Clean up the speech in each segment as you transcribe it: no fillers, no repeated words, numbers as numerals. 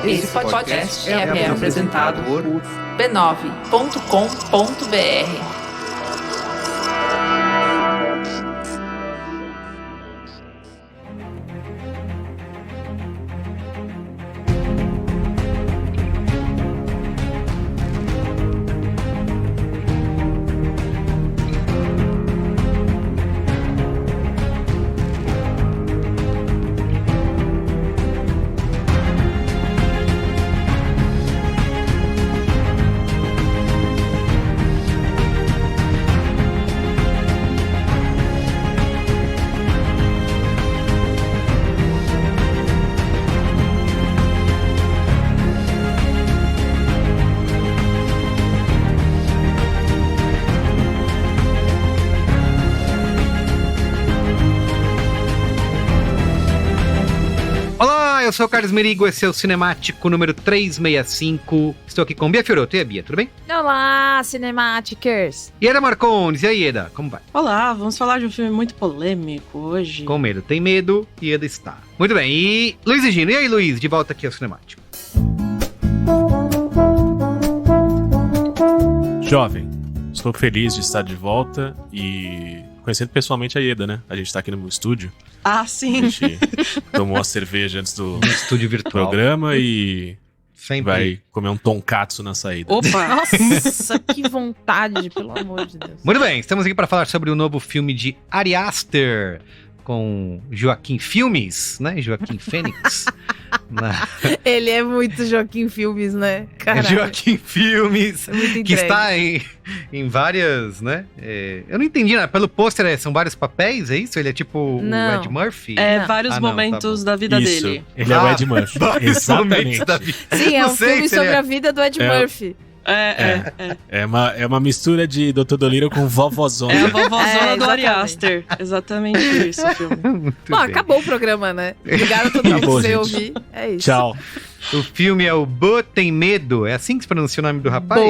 Esse podcast é apresentado por b9.com.br. Eu sou o Carlos Merigo, esse é o Cinemático número 365. Estou aqui com Bia Fiorotto. E a Bia, tudo bem? Olá, Cinematicers! Ieda Marcondes, e aí, Ieda, como vai? Olá, vamos falar de um filme muito polêmico hoje. Com medo, tem medo, Ieda está. Muito bem, e Luiz e Gino. E aí, Luiz, de volta aqui ao Cinemático. Jovem, estou feliz de estar de volta e conhecendo pessoalmente a Ieda, né? A gente tá aqui no meu estúdio. Ah, sim. A gente tomou uma cerveja antes do Estúdio virtual. programa e Sempre. vai comer um tonkatsu na saída. Opa! Nossa, que vontade, pelo amor de Deus. Muito bem, estamos aqui para falar sobre o novo filme de Ari Aster, com Joaquim Filmes, né? Joaquim Fênix. Ele é muito Joaquim Filmes, né? Caralho. Joaquim Filmes, É muito que entregue. está em várias, né? Eu não entendi, né? Pelo pôster são vários papéis, é isso? Ele é tipo Não. o Ed Murphy? É, Não. vários Ah, não, momentos tá da vida Isso, dele. ele é o Ed Murphy. Vários momentos Exatamente. da vida. Sim, é Não um sei filme se ele sobre é- a vida do Ed É. Murphy. É uma mistura de Dr. Dolittle com Vovozona. É a vovózona do Ari exatamente. Aster. Exatamente isso o filme. Muito Bom, bem. acabou o programa, né? Obrigado a todo mundo Acabou, que você gente. ouvir. É isso. Tchau. O filme é o Bo Tem Medo. É assim que se pronuncia o nome do rapaz?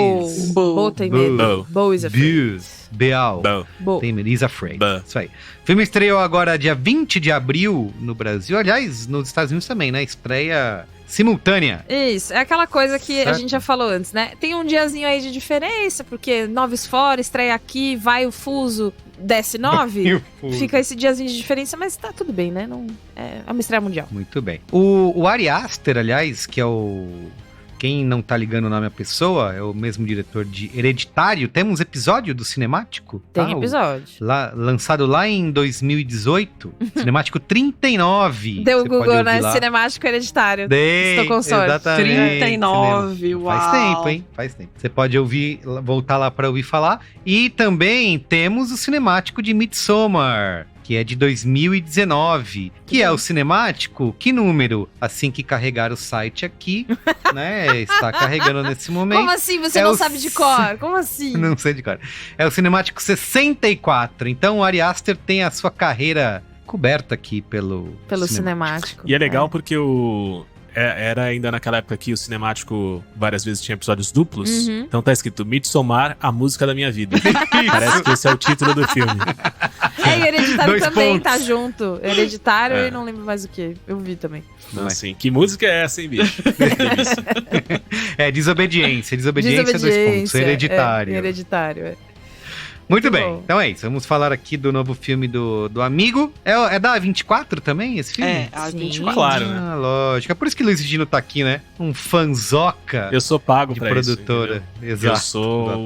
Bo tem medo. Bo. Bo is afraid. Buz. Beal. Bom. Bo. Tem medo. Is Afraid. Bo. Isso aí. O filme estreou agora dia 20 de abril no Brasil. Aliás, nos Estados Unidos também, né? Estreia simultânea. Isso, é aquela coisa que a Certo. gente já falou antes, né? Tem um diazinho aí de diferença, porque 9 fora, estreia aqui, vai o fuso, desce 9. Fica esse diazinho de diferença, mas tá tudo bem, né? Não, é uma estreia mundial. Muito bem. O Ari Aster, aliás, que é o... Quem não tá ligando o nome à pessoa, é o mesmo diretor de Hereditário. Temos episódio do Cinemático. Tem tá? episódio. Lançado lá em 2018. Cinemático 39. Deu o Você pode Google, ouvir né? lá. Cinemático Hereditário. Dei, Estou com sorte. exatamente. 39, Cinema. uau. Faz tempo, hein? Faz tempo. Você pode ouvir, voltar lá pra ouvir falar. E também temos o cinemático de Midsommar, que é de 2019. Que é o cinemático? Que número? Assim que carregar o site aqui, né? Está carregando nesse momento. Como assim você É não o sabe de cor? Como assim? Não sei de cor. É o cinemático 64. Então o Ari Aster tem a sua carreira coberta aqui pelo cinemático. E é legal porque era ainda naquela época que o cinemático várias vezes tinha episódios duplos. Uhum. Então tá escrito Midsommar, a música da minha vida. Parece que esse é o título do filme. É, e Hereditário Dois também pontos. tá junto. Hereditário É. e não lembro mais o que. Eu vi também. Então, assim, que música é essa, hein, bicho? É Desobediência. Desobediência, 2 pontos. Hereditário. É, hereditário, é. Muito Muito bem, bom. então é isso. Vamos falar aqui do novo filme do Amigo. É da 24 também, esse filme? É, a Sim. 24. Claro, né? Ah, lógico. É por isso que Luiz Gino tá aqui, né? Um fanzoca Eu sou pago de pra produtora. isso. Exato. Eu sou exato.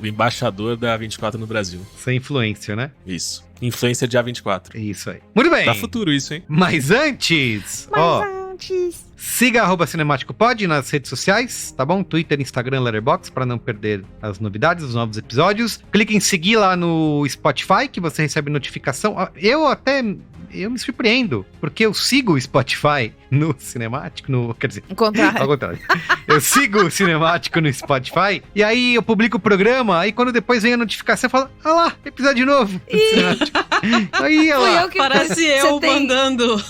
o embaixador da 24 no Brasil. Sem influência, né? Isso. Influência de A24. É isso aí. Muito bem. Dá futuro isso, hein? Mas antes, ó, antes... siga @cinemáticopod nas redes sociais, tá bom? Twitter, Instagram, Letterboxd, para não perder as novidades, os novos episódios. Clique em seguir lá no Spotify, que você recebe notificação. Eu me surpreendo, porque eu sigo o Spotify no Cinemático, quer dizer, Ao contrário. ao contrário. Eu sigo o Cinemático no Spotify, e aí eu publico o programa, aí quando depois vem a notificação, eu falo, ah lá, episódio novo. do Cinemático. Aí, olha Fui lá. eu que Parece Você eu tem- mandando.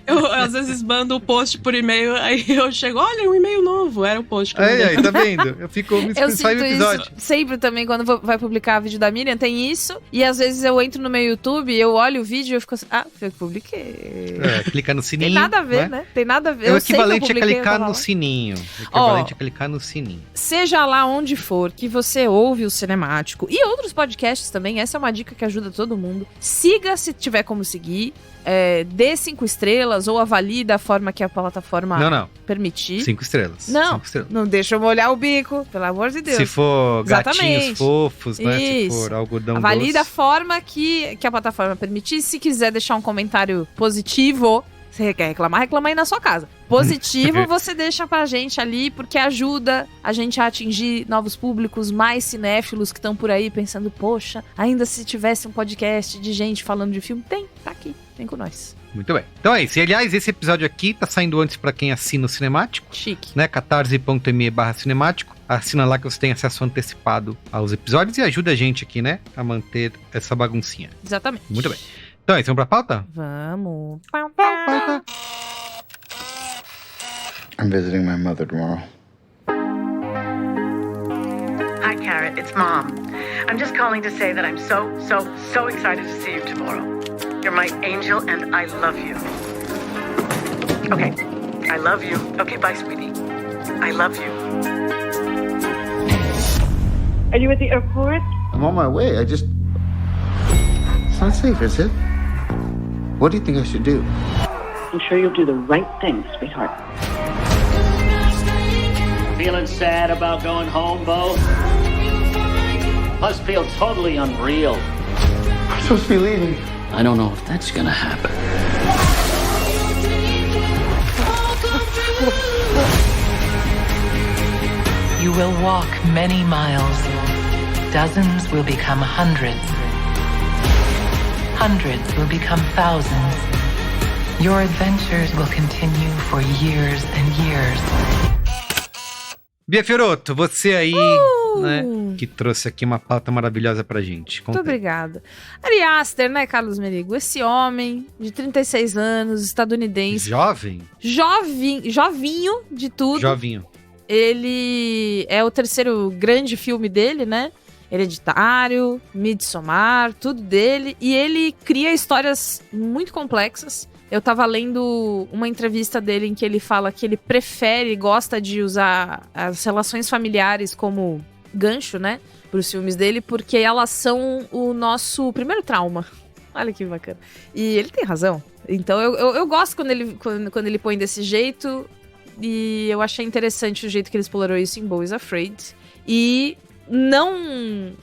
Eu às vezes mando o post por e-mail, aí eu chego, olha, um e-mail novo. Era o post que eu mandei. Aí, tá vendo? Eu fico me Eu sai o sinto episódio. isso sempre também, quando vai publicar vídeo da Miriam, tem isso. E às vezes eu entro no meu YouTube, eu olho o vídeo e eu fico assim, foi eu que publiquei. Clica no sininho. Tem nada a ver, né? Tem nada a ver. É o Eu sei que eu equivalente a publiquei, eu clicar tava no lá. sininho. O equivalente a clicar no sininho. Seja lá onde for que você ouve o Cinemático e outros podcasts também, essa é uma dica que ajuda todo mundo. Siga se tiver como seguir. Dê 5 estrelas ou avalie da forma que a plataforma Não. permitir. 5 estrelas. Não. 5 estrelas. Não deixa eu molhar o bico, pelo amor de Deus. Se for Exatamente. gatinhos fofos, né? Se Isso. for algodão Avalie da doce. forma que a plataforma permitir. Se quiser deixar um comentário positivo, você quer reclamar, reclama aí na sua casa. Positivo, você deixa pra gente ali, porque ajuda a gente a atingir novos públicos, mais cinéfilos que estão por aí pensando, poxa, ainda se tivesse um podcast de gente falando de filme, tá aqui, vem com nós. Muito bem. Então é isso. E, aliás, esse episódio aqui tá saindo antes pra quem assina o Cinemático, Chique. né? catarse.me/cinemático. Assina lá que você tem acesso antecipado aos episódios e ajuda a gente aqui, né? A manter essa baguncinha. Exatamente. Muito bem. Então é isso. Vamos pra pauta? Vamos. I'm visiting my mother tomorrow. Hi, Carrot. It's Mom. I'm just calling to say that I'm so excited to see you tomorrow. You're my angel, and I love you. Okay. I love you. Okay, bye, sweetie. I love you. Are you at the airport? I'm on my way. It's not safe, is it? What do you think I should do? I'm sure you'll do the right thing, sweetheart. Feeling sad about going home, Bo? Must feel totally unreal. I'm supposed to be leaving. I don't know if that's gonna happen. You will walk many miles. Dozens will become hundreds. Hundreds will become thousands. Your adventures will continue for years and years. Bia Fiorotto, você aí, né? Que trouxe aqui uma pauta maravilhosa pra gente. Conta Muito aí. obrigada. Ari Aster, né, Carlos Merigo? Esse homem de 36 anos, estadunidense, Jovem? jovinho de tudo. Jovinho. Ele é o terceiro grande filme dele, né? Hereditário, Midsommar, tudo dele. E ele cria histórias muito complexas. Eu tava lendo uma entrevista dele em que ele fala que ele gosta de usar as relações familiares como gancho, né? Pros filmes dele, porque elas são o nosso primeiro trauma. Olha que bacana. E ele tem razão. Então eu gosto quando ele põe desse jeito. E eu achei interessante o jeito que ele explorou isso em Beau is Afraid. E não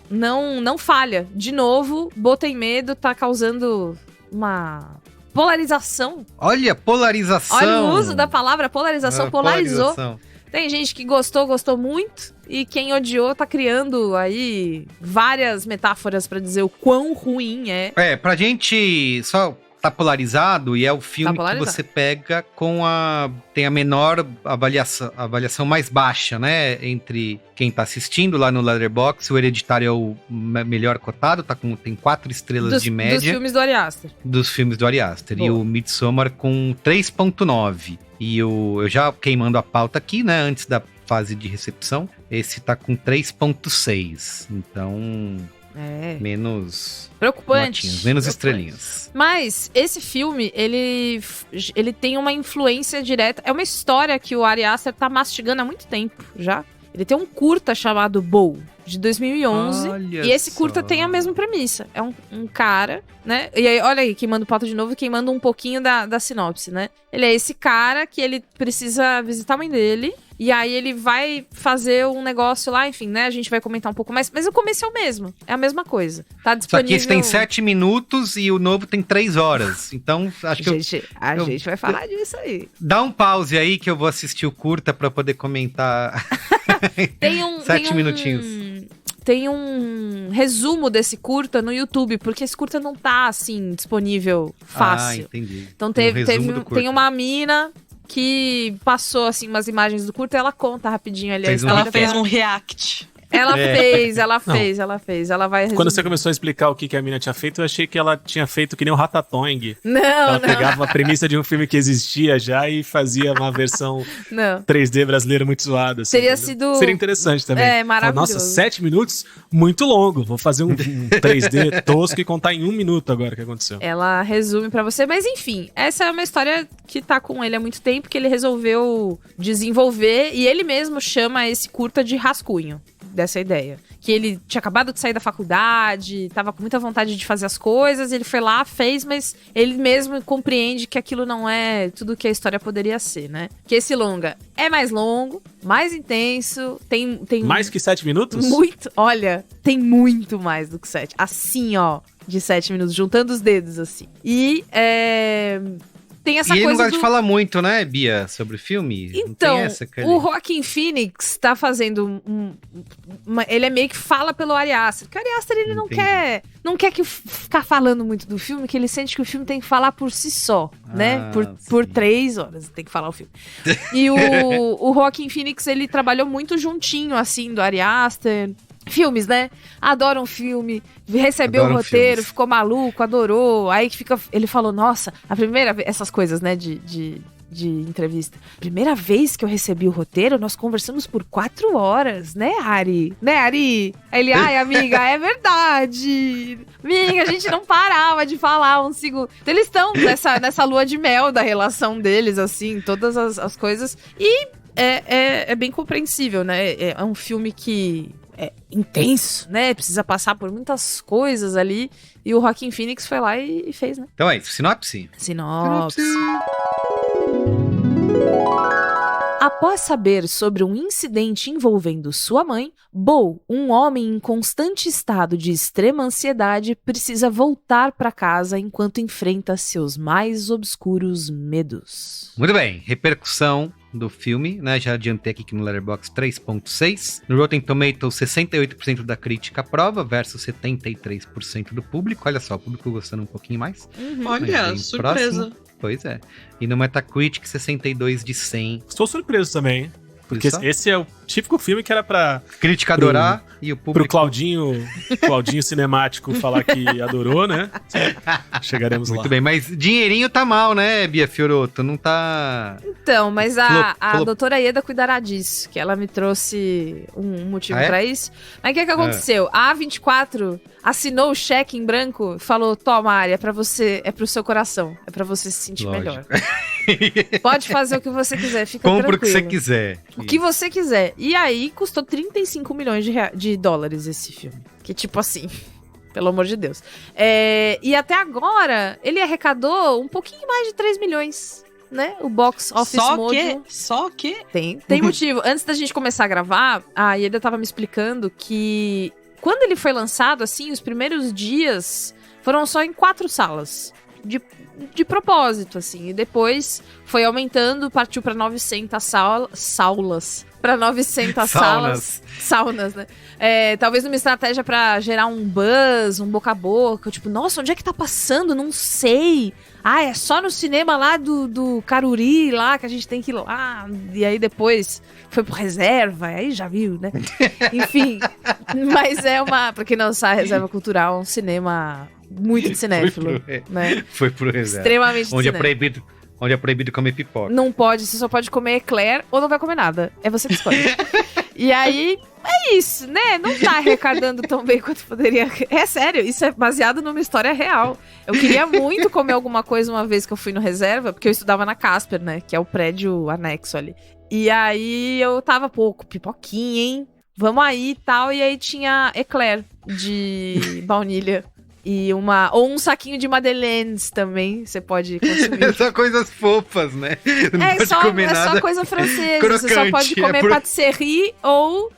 falha. De novo, Beau tem medo, tá causando uma polarização. Olha, polarização. Olha o uso da palavra polarização, polarizou. Polarização. Tem gente que gostou muito. E quem odiou tá criando aí várias metáforas pra dizer o quão ruim é. Pra gente só tá polarizado e é o filme que polarizado. você pega tem a menor avaliação mais baixa, né? Entre quem tá assistindo lá no Letterboxd. O Hereditário é o melhor cotado, tem 4 estrelas de média. Dos filmes do Ari Aster. Dos filmes do Ari Aster. Boa. E o Midsommar com 3.9. E eu já queimando a pauta aqui, né? Antes da fase de recepção. Esse tá com 3.6. Então, menos Preocupante. notinhas, menos estrelinhas. Mas esse filme, ele tem uma influência direta. É uma história que o Ari Aster tá mastigando há muito tempo já. Ele tem um curta chamado Beau, de 2011. Olha e esse só. curta tem a mesma premissa. É um cara, né? E aí, olha aí, queimando pauta de novo, queimando um pouquinho da sinopse, né? Ele é esse cara que ele precisa visitar a mãe dele. E aí ele vai fazer um negócio lá, enfim, né? A gente vai comentar um pouco mais. Mas o começo é o mesmo. É a mesma coisa. Tá Só disponível... que esse tem 7 minutos e o novo tem 3 horas. Então, acho que A gente vai falar disso aí. dá um pause aí que eu vou assistir o curta pra poder comentar. Tem 7 minutinhos. Tem um resumo desse curta no YouTube, porque esse curta não tá, assim, disponível fácil. Ah, entendi. Então Tem um resumo do curta. tem uma mina que passou, assim, umas imagens do curta, ela conta rapidinho ali. Fez um Ela fez um react. Ela fez. Ela vai Quando você começou a explicar o que a mina tinha feito, eu achei que ela tinha feito que nem o Ratatouille. Não, Ela não. pegava a premissa de um filme que existia já e fazia uma versão Não. 3D brasileira muito zoada. Assim, Teria entendeu? sido... Seria interessante também. É, maravilhoso. Nossa, 7 minutos? Muito longo. Vou fazer um 3D tosco e contar em 1 minuto agora o que aconteceu. Ela resume pra você, mas enfim, essa é uma história que tá com ele há muito tempo, que ele resolveu desenvolver, e ele mesmo chama esse curta de rascunho, dessa ideia. Que ele tinha acabado de sair da faculdade, tava com muita vontade de fazer as coisas, ele foi lá, fez, mas ele mesmo compreende que aquilo não é tudo que a história poderia ser, né? Que esse longa é mais longo, mais intenso, tem Mais que 7 minutos? muito, olha, tem muito mais do que 7. Assim, ó, de 7 minutos, juntando os dedos, assim. E tem essa E ele coisa não gosta de falar muito, né, Bia, sobre o filme? Não Então, tem essa, cara? o Joaquin Phoenix tá fazendo ele é meio que fala pelo Ari Aster. Porque o Ari Aster, ele não quer que ficar falando muito do filme, que ele sente que o filme tem que falar por si só, né? Por 3 horas tem que falar o filme. E o Joaquin Phoenix, ele trabalhou muito juntinho, assim, do Ari Aster. Filmes, né? Adora um filme, recebeu o roteiro, filmes. Ficou maluco, adorou. Aí que ele falou, nossa, a primeira vez, essas coisas, né, de entrevista. Primeira vez que eu recebi o roteiro, nós conversamos por 4 horas, né, Ari? Né, Ari? Aí ele, ai, amiga, é verdade. Amiga, a gente não parava de falar um segundo. Então eles estão nessa lua de mel da relação deles, assim, todas as coisas. E é bem compreensível, né? É um filme que é intenso, né? Precisa passar por muitas coisas ali. E o Joaquin Phoenix foi lá e fez, né? Então é isso. Sinopse? Após saber sobre um incidente envolvendo sua mãe, Bo, um homem em constante estado de extrema ansiedade, precisa voltar para casa enquanto enfrenta seus mais obscuros medos. Muito bem. Repercussão do filme, né? Já adiantei aqui que no Letterboxd 3.6. No Rotten Tomatoes, 68% da crítica aprova versus 73% do público. Olha só, o público gostando um pouquinho mais. Olha, surpresa. Próximo. Pois é. E no Metacritic, 62 de 100. Estou surpreso também, hein? Porque esse é o típico filme que era pra... crítica adorar e o público... Pro Claudinho cinemático falar que adorou, né? Chegaremos lá. Muito bem, mas dinheirinho tá mal, né, Bia Fiorotto? Não tá... Então, mas a doutora Ieda cuidará disso, que ela me trouxe um motivo pra isso. Mas o que aconteceu? A A24 assinou o cheque em branco e falou, toma, Ari, é pra você, é pro seu coração, é pra você se sentir melhor. Pode fazer o que você quiser, fica tranquilo. Compra o que você quiser. O que você quiser. E aí, custou 35 milhões de dólares esse filme. Que tipo assim, pelo amor de Deus. E até agora, ele arrecadou um pouquinho mais de 3 milhões. Né? O Box Office Mojo. Só que? Tem motivo. Antes da gente começar a gravar, a Ieda tava me explicando que quando ele foi lançado, assim, os primeiros dias foram só em 4 salas. De propósito, assim. E depois foi aumentando, partiu pra 900 saulas. Pra 900 salas. Saunas, né? Talvez numa estratégia pra gerar um buzz, um boca a boca. Tipo, nossa, onde é que tá passando? Não sei. Ah, é só no cinema lá do Caruri, lá, que a gente tem que ir lá. E aí depois foi pro Reserva, aí já viu, né? Enfim, mas pra quem não sabe, Reserva Cultural é um cinema muito de cinéfilo, né? Foi pro Reserva. Extremamente onde cinéfilo. Onde é proibido comer pipoca. Não pode, você só pode comer eclair ou não vai comer nada. É você que escolhe. E aí, é isso, né? Não tá arrecadando tão bem quanto poderia. É sério, isso é baseado numa história real. Eu queria muito comer alguma coisa uma vez que eu fui no Reserva, porque eu estudava na Casper, né? Que é o prédio anexo ali. E aí eu tava, pipoquinha, hein? Vamos aí e tal. E aí tinha eclair de baunilha. Ou um saquinho de madeleines também, você pode consumir. É só coisas fofas, né? Não só coisa francesa. Crocante, você só pode comer patisserie ou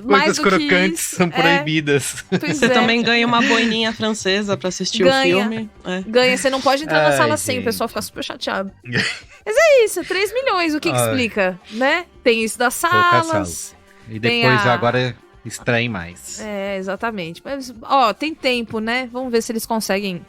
mais do crocantes que isso. São proibidas. Pois você também ganha uma boininha francesa pra assistir o filme. Ganha, você não pode entrar na sala sem, o pessoal fica super chateado. Mas é isso, 3 milhões, o que explica, né? Tem isso das salas. E depois agora extraem mais. É, exatamente. Mas, tem tempo, né? Vamos ver se eles conseguem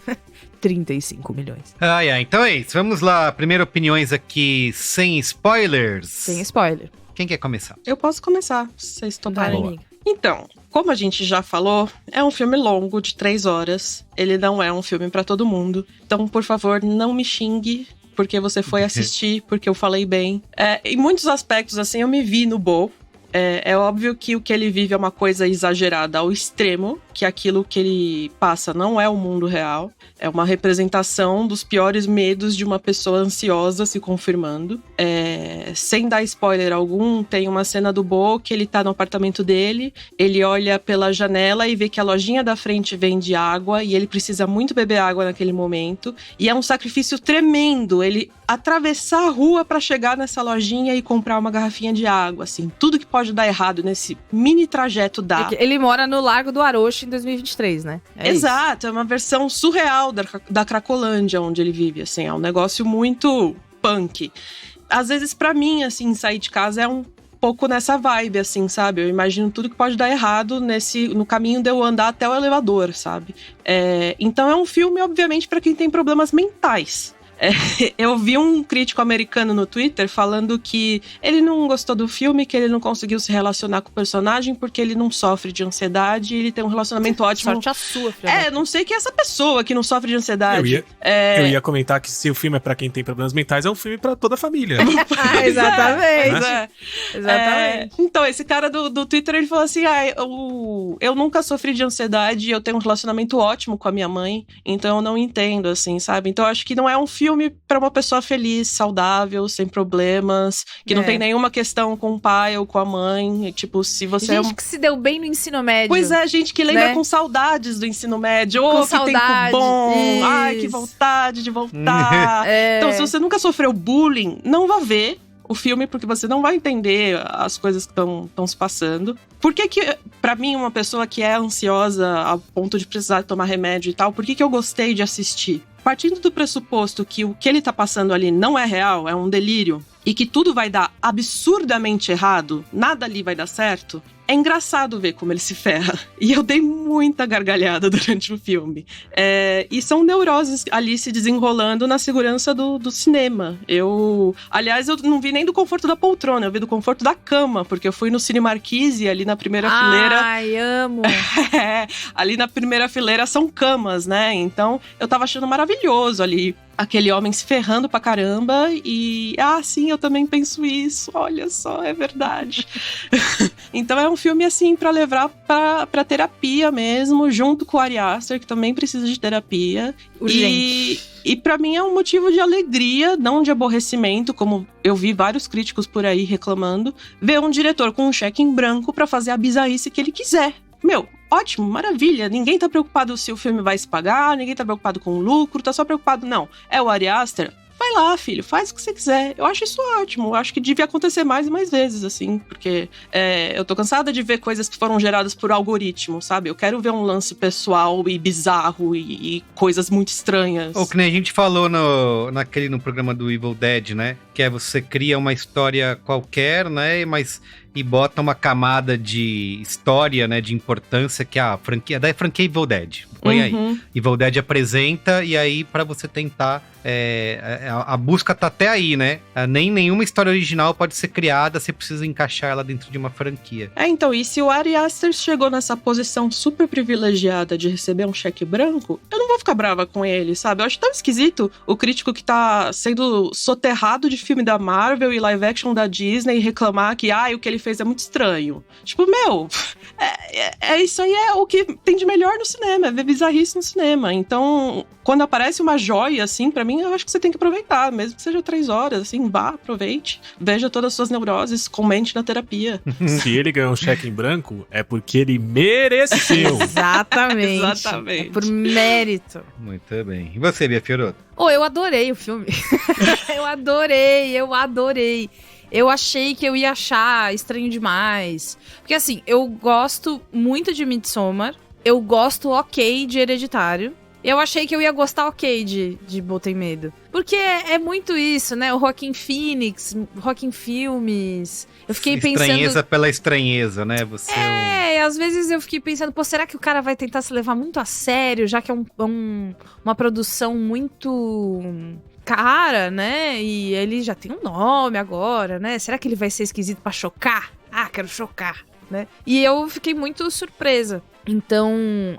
35 milhões. Então é isso. Vamos lá. Primeiro, opiniões aqui sem spoilers. Sem spoiler. Quem quer começar? Eu posso começar, se vocês toparem. Boa. amiga. Então, como a gente já falou, é um filme longo, de 3 horas. Ele não é um filme pra todo mundo. Então, por favor, não me xingue porque você foi assistir, porque eu falei bem. Em muitos aspectos, assim, eu me vi no Bo. É óbvio que o que ele vive é uma coisa exagerada ao extremo, que aquilo que ele passa não é o mundo real. É uma representação dos piores medos de uma pessoa ansiosa se confirmando. Sem dar spoiler algum, tem uma cena do Bo que ele tá no apartamento dele, ele olha pela janela e vê que a lojinha da frente vende água e ele precisa muito beber água naquele momento. E é um sacrifício tremendo ele atravessar a rua pra chegar nessa lojinha e comprar uma garrafinha de água, assim. Tudo que pode dar errado nesse mini trajeto dá. Ele mora no Largo do Aroche em 2023, né? Exato, é uma versão surreal da Cracolândia onde ele vive, assim. É um negócio muito punk. Às vezes, pra mim, assim, sair de casa é um pouco nessa vibe, assim, sabe? Eu imagino tudo que pode dar errado no caminho de eu andar até o elevador, sabe? Então é um filme, obviamente, pra quem tem problemas mentais. Eu vi um crítico americano no Twitter falando que ele não gostou do filme, que ele não conseguiu se relacionar com o personagem porque ele não sofre de ansiedade e ele tem um relacionamento ótimo. Sorte a sua, filha. Não sei quem é essa pessoa que não sofre de ansiedade. Eu ia comentar que se o filme é pra quem tem problemas mentais, é um filme pra toda a família. Exatamente. Exatamente. Então, esse cara do Twitter, ele falou assim, eu nunca sofri de ansiedade, eu tenho um relacionamento ótimo com a minha mãe, então eu não entendo, assim, sabe? Então eu acho que não é um filme pra uma pessoa feliz, saudável, sem problemas, que não tem nenhuma questão com o pai ou com a mãe. Tipo, se você gente que se deu bem no ensino médio. Pois é, gente que lembra com saudades do ensino médio. Que saudade, tempo bom. Isso. Ai, que vontade de voltar. Então, se você nunca sofreu bullying, não vá ver o filme, porque você não vai entender as coisas que estão se passando. Por que, pra mim, uma pessoa que é ansiosa a ponto de precisar tomar remédio e tal, por que eu gostei de assistir? Partindo do pressuposto que o que ele tá passando ali não é real, é um delírio, e que tudo vai dar absurdamente errado, nada ali vai dar certo, é engraçado ver como ele se ferra. E eu dei muita gargalhada durante o filme. E são neuroses ali se desenrolando na segurança do cinema. Aliás, eu não vi nem do conforto da poltrona, eu vi do conforto da cama, porque eu fui no Cine Marquise, ali na primeira fileira. Ai, amo! Ali na primeira fileira são camas, né? Então, eu tava achando maravilhoso ali. Aquele homem se ferrando pra caramba e... sim, eu também penso isso. Olha só, é verdade. Então é um filme, assim, pra levar pra terapia mesmo, junto com o Ari Aster, que também precisa de terapia. Urgente. E pra mim é um motivo de alegria, não de aborrecimento, como eu vi vários críticos por aí reclamando, ver um diretor com um cheque em branco pra fazer a bizarrice que ele quiser. Ótimo, maravilha. Ninguém tá preocupado se o filme vai se pagar, ninguém tá preocupado com o lucro, tá só preocupado, não. É o Ari Aster? Vai lá, filho, faz o que você quiser. Eu acho isso ótimo. Eu acho que devia acontecer mais e mais vezes, assim, porque eu tô cansada de ver coisas que foram geradas por algoritmo, sabe? Eu quero ver um lance pessoal e bizarro e coisas muito estranhas. Ou que nem a gente falou no programa do Evil Dead, né? Que você cria uma história qualquer, né? E bota uma camada de história, né? De importância que a franquia Evil Dead. Põe aí. Evil Dead apresenta e aí pra você tentar... a busca tá até aí, né? Nem nenhuma história original pode ser criada, você precisa encaixar ela dentro de uma franquia. Então, e se o Ari Aster chegou nessa posição super privilegiada de receber um cheque branco, eu não vou ficar brava com ele, sabe? Eu acho tão esquisito o crítico que tá sendo soterrado de filme da Marvel e live action da Disney reclamar que, o que ele fez é muito estranho. Tipo, isso aí é o que tem de melhor no cinema, é ver bizarrice no cinema. Então, quando aparece uma joia, assim, pra mim, eu acho que você tem que aproveitar, mesmo que seja 3 horas, assim, vá, aproveite, veja todas as suas neuroses, comente na terapia. Se ele ganhou um cheque em branco, é porque ele mereceu. Exatamente. Exatamente. É por mérito. Muito bem. E você, Bia Fiorotto? Eu adorei o filme. Eu adorei. Eu achei que eu ia achar estranho demais. Porque, assim, eu gosto muito de Midsommar. Eu gosto de Hereditário. eu achei que eu ia gostar de Botem Medo. Porque é muito isso, né? O Joaquin Phoenix, Joaquin Filmes. Eu fiquei pensando... Estranheza pela estranheza, né? Você às vezes eu fiquei pensando, pô, será que o cara vai tentar se levar muito a sério, já que é uma produção muito cara, né? E ele já tem um nome agora, né? Será que ele vai ser esquisito pra chocar? Ah, quero chocar, né? E eu fiquei muito surpresa. Então,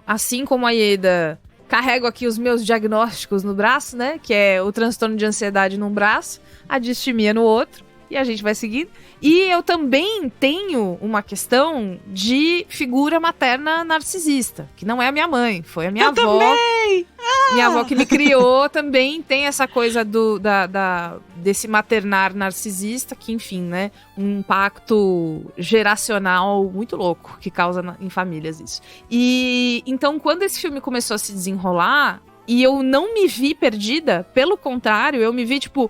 assim como a Ieda... Carrego aqui os meus diagnósticos no braço, né? Que é o transtorno de ansiedade num braço, a distimia no outro. E a gente vai seguindo. E eu também tenho uma questão de figura materna narcisista. Que não é a minha mãe, foi a minha avó. Também! Minha avó que me criou também tem essa coisa desse maternar narcisista. Que, enfim, né? Um impacto geracional muito louco que causa em famílias isso. E então, quando esse filme começou a se desenrolar... E eu não me vi perdida. Pelo contrário, eu me vi tipo...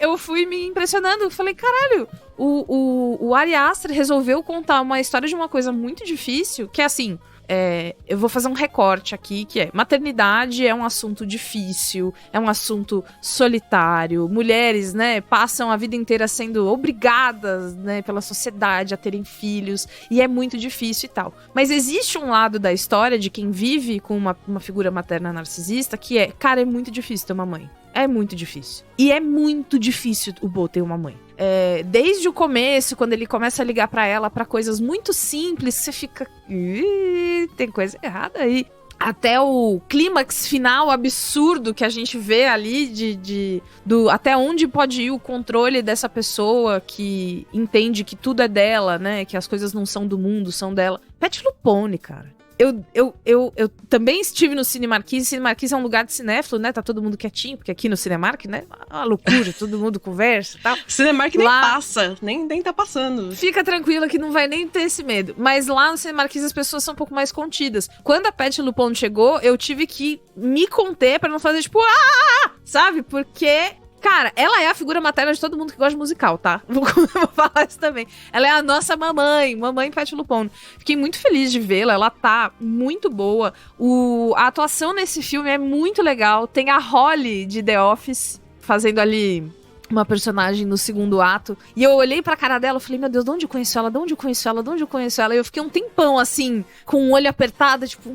Eu fui me impressionando. Eu falei, caralho, o Ari Aster resolveu contar uma história de uma coisa muito difícil, que é assim, eu vou fazer um recorte aqui, que é maternidade é um assunto difícil, é um assunto solitário. Mulheres, né, passam a vida inteira sendo obrigadas, né, pela sociedade a terem filhos, e é muito difícil e tal. Mas existe um lado da história de quem vive com uma figura materna narcisista, que é, cara, é muito difícil ter uma mãe. É muito difícil. E é muito difícil o Bo ter uma mãe. Desde o começo, quando ele começa a ligar pra ela pra coisas muito simples, você fica... tem coisa errada aí. Até o clímax final absurdo que a gente vê ali até onde pode ir o controle dessa pessoa que entende que tudo é dela, né? Que as coisas não são do mundo, são dela. Pet Lupone, cara. Eu também estive no Cinemarquise. Cinemarquise é um lugar de cinéfilo, né? Tá todo mundo quietinho, porque aqui no Cinemark, né? Uma loucura, todo mundo conversa e tal. Cinemark nem passa, nem tá passando. Fica tranquila que não vai nem ter esse medo. Mas lá no Cinemarquise as pessoas são um pouco mais contidas. Quando a Pet Lupone chegou, eu tive que me conter pra não fazer tipo... Sabe? Porque... Cara, ela é a figura materna de todo mundo que gosta de musical, tá? Vou falar isso também. Ela é a nossa mamãe Pet Lupone. Fiquei muito feliz de vê-la, ela tá muito boa. A atuação nesse filme é muito legal. Tem a Holly de The Office fazendo ali uma personagem no segundo ato. E eu olhei pra cara dela e falei, meu Deus, de onde eu conheço ela? De onde eu conheço ela? De onde eu conheço ela? E eu fiquei um tempão assim, com o olho apertado, tipo,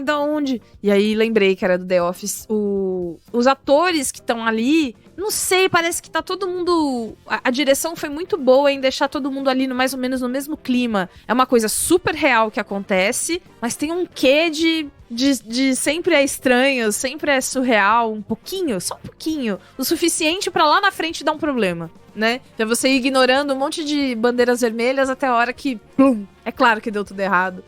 da onde? E aí lembrei que era do The Office. Os atores que estão ali... Não sei, parece que tá todo mundo... A direção foi muito boa em deixar todo mundo ali mais ou menos no mesmo clima. É uma coisa super real que acontece, mas tem um quê de sempre é estranho, sempre é surreal, um pouquinho, só um pouquinho. O suficiente pra lá na frente dar um problema, né? Já você ignorando um monte de bandeiras vermelhas até a hora que... Plum, é claro que deu tudo errado.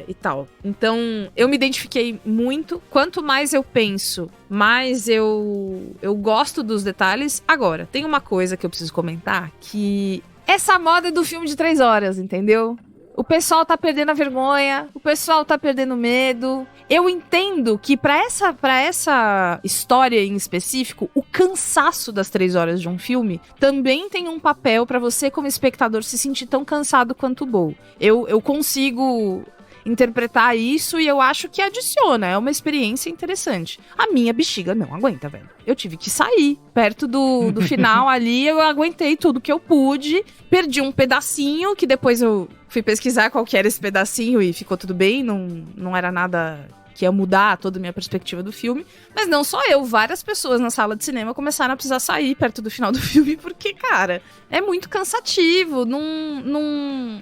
E tal. Então, eu me identifiquei muito. Quanto mais eu penso, mais eu gosto dos detalhes. Agora, tem uma coisa que eu preciso comentar, que... Essa moda do filme de 3 horas, entendeu? O pessoal tá perdendo a vergonha, o pessoal tá perdendo o medo. Eu entendo que pra essa história em específico, o cansaço das 3 horas de um filme também tem um papel pra você, como espectador, se sentir tão cansado quanto o Bo. Eu consigo interpretar isso e eu acho que adiciona, é uma experiência interessante. A minha bexiga não aguenta, velho. Eu tive que sair. Perto do final ali, eu aguentei tudo que eu pude. Perdi um pedacinho, que depois eu fui pesquisar qual que era esse pedacinho e ficou tudo bem, não era nada que ia mudar toda a minha perspectiva do filme. Mas não só eu, várias pessoas na sala de cinema começaram a precisar sair perto do final do filme, porque, cara, é muito cansativo.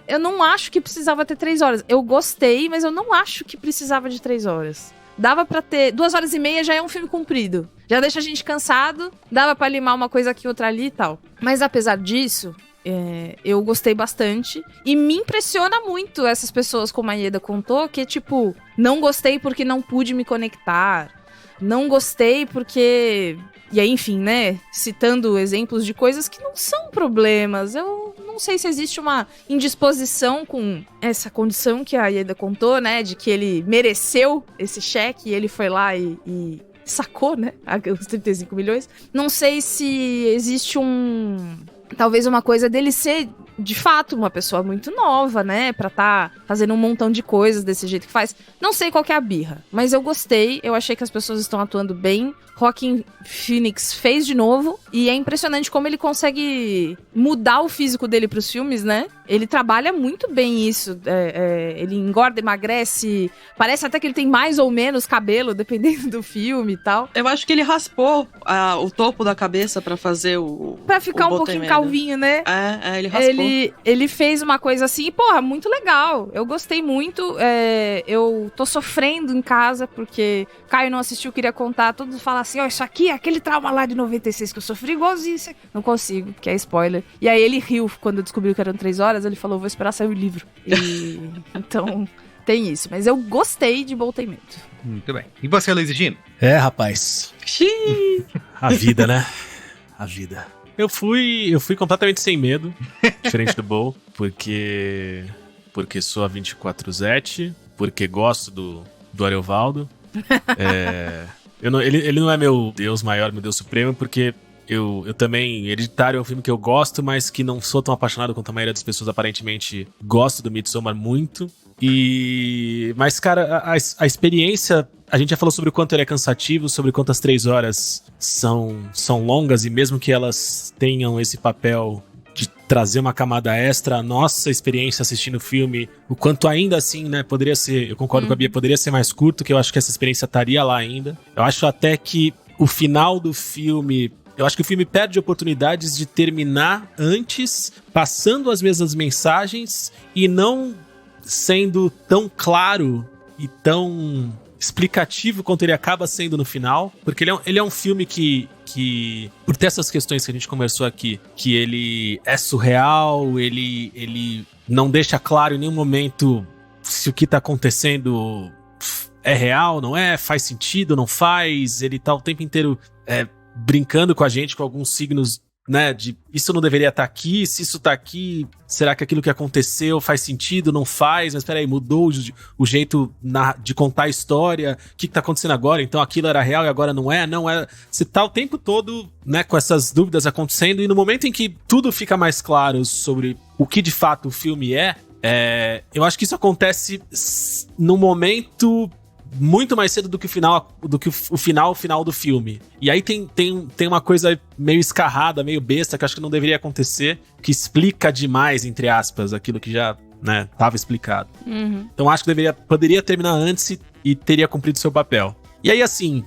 Eu não acho que precisava ter 3 horas. Eu gostei, mas eu não acho que precisava de 3 horas. Dava pra ter... 2 horas e meia já é um filme comprido. Já deixa a gente cansado, dava pra limar uma coisa aqui, outra ali e tal. Mas apesar disso... eu gostei bastante. E me impressiona muito essas pessoas, como a Ieda contou, que tipo, não gostei porque não pude me conectar. Não gostei porque... E aí, enfim, né? Citando exemplos de coisas que não são problemas. Eu não sei se existe uma indisposição com essa condição que a Ieda contou, né? De que ele mereceu esse cheque e ele foi lá e sacou, né? Os 35 milhões. Não sei se existe talvez uma coisa dele ser de fato, uma pessoa muito nova, né? Pra tá fazendo um montão de coisas desse jeito que faz. Não sei qual que é a birra, mas eu gostei. Eu achei que as pessoas estão atuando bem. Joaquin Phoenix fez de novo. E é impressionante como ele consegue mudar o físico dele pros filmes, né? Ele trabalha muito bem isso. Ele engorda, emagrece. Parece até que ele tem mais ou menos cabelo, dependendo do filme e tal. Eu acho que ele raspou o topo da cabeça pra fazer o... Pra ficar um Bottom pouquinho Man, calvinho, né? Ele raspou. Ele fez uma coisa assim, porra, muito legal. Eu gostei muito. Eu tô sofrendo em casa, porque Caio não assistiu, queria contar. Todos falam assim, ó, isso aqui é aquele trauma lá de 96 que eu sofri igualzinho. Não consigo, porque é spoiler. E aí ele riu quando descobriu que eram 3 horas. Ele falou, vou esperar sair o livro. E então, tem isso. Mas eu gostei de Bolteimento. Muito bem. E você, Luiz Gino? Rapaz. Xiii. A vida, né? A vida. Eu fui completamente sem medo, diferente do Bo, porque sou a 24/7, porque gosto do Ariovaldo. Ele não é meu Deus maior, meu Deus supremo, porque eu também, Hereditário é um filme que eu gosto, mas que não sou tão apaixonado quanto a maioria das pessoas aparentemente gosto do Midsommar muito. Mas, cara, a experiência, a gente já falou sobre o quanto ele é cansativo, sobre quantas 3 horas são longas, e mesmo que elas tenham esse papel de trazer uma camada extra, a nossa experiência assistindo o filme, o quanto ainda assim, né, poderia ser, eu concordo com a Bia, poderia ser mais curto, que eu acho que essa experiência estaria lá ainda. Eu acho até que o final do filme... Eu acho que o filme perde oportunidades de terminar antes, passando as mesmas mensagens e não sendo tão claro e tão explicativo quanto ele acaba sendo no final. Porque ele é um filme que, por ter essas questões que a gente conversou aqui, que ele é surreal, ele não deixa claro em nenhum momento se o que tá acontecendo é real, não é, faz sentido, não faz. Ele tá o tempo inteiro... brincando com a gente, com alguns signos, né, de isso não deveria estar aqui, se isso tá aqui, será que aquilo que aconteceu faz sentido, não faz, mas peraí, mudou o jeito de contar a história, o que tá acontecendo agora, então aquilo era real e agora não é, você tá o tempo todo, né, com essas dúvidas acontecendo, e no momento em que tudo fica mais claro sobre o que de fato o filme eu acho que isso acontece no momento... muito mais cedo do que o final do filme. E aí tem uma coisa meio escarrada, meio besta, que eu acho que não deveria acontecer, que explica demais, entre aspas, aquilo que já, né, tava explicado. Uhum. Então acho que poderia terminar antes e teria cumprido seu papel. E aí, assim,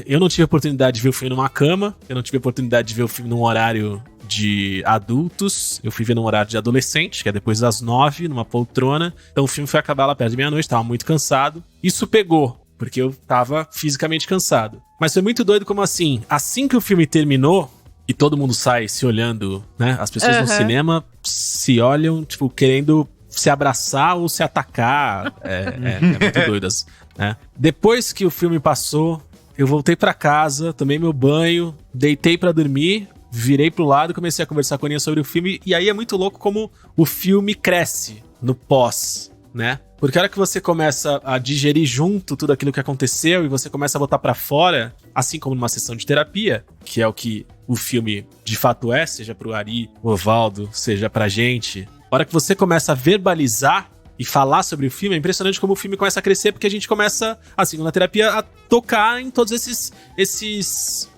eu não tive a oportunidade de ver o filme numa cama, eu não tive a oportunidade de ver o filme num horário de adultos, eu fui ver num horário de adolescente, que é depois das 9, numa poltrona. Então o filme foi acabar lá perto de meia-noite, tava muito cansado. Isso pegou, porque eu tava fisicamente cansado. Mas foi muito doido como assim que o filme terminou, e todo mundo sai se olhando, né? As pessoas no cinema se olham, tipo, querendo se abraçar ou se atacar. É muito doido, né? Depois que o filme passou, eu voltei pra casa, tomei meu banho, deitei pra dormir, virei pro lado e comecei a conversar com a Aninha sobre o filme. E aí é muito louco como o filme cresce no pós, né? Porque a hora que você começa a digerir junto tudo aquilo que aconteceu e você começa a botar pra fora, assim como numa sessão de terapia, que é o que o filme de fato é, seja pro Ari, o Ovaldo, seja pra gente. A hora que você começa a verbalizar e falar sobre o filme, é impressionante como o filme começa a crescer, porque a gente começa, assim, na terapia, a tocar em todos esses